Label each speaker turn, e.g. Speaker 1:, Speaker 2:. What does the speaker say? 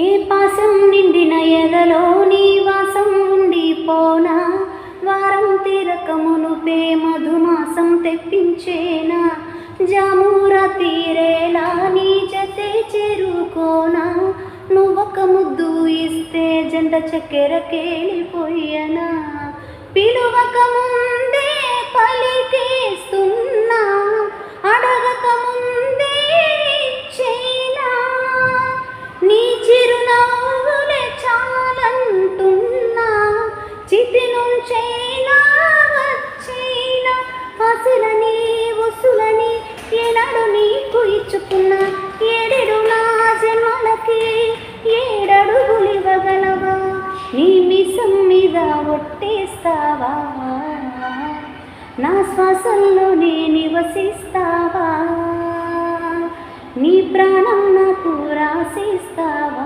Speaker 1: ఏ పాసం నిండిన ఎదలో నీ వాసం ఉండిపోనా, వారం తీరక మునుపే మధుమాసం తెప్పించేనా, జామూర తీరేలా నీ జతే చేరుకోనా, నువ్వొక ముద్దు ఇస్తే జంట చక్కెర కేలిపోయనా, పిలువక ముందే పలికేస్తున్నా, అడగక ముందే ఇచ్చేనా, నీ చిరునవ్వులే చాలంటున్నా, చితి నుంచైనా వచ్చేనా, అసలని ఉసులని ఏనాడు నీకు ఇచ్చుకున్నా, ఏడేడు నా జన్మలకి ఏడడుగులివ్వగలవా, నీ మిసం మీద ఒట్టేస్తావా, నా శ్వాసల్లోనే నివసిస్తావా, నీ ప్రాణం నాకు రాసిస్తావా.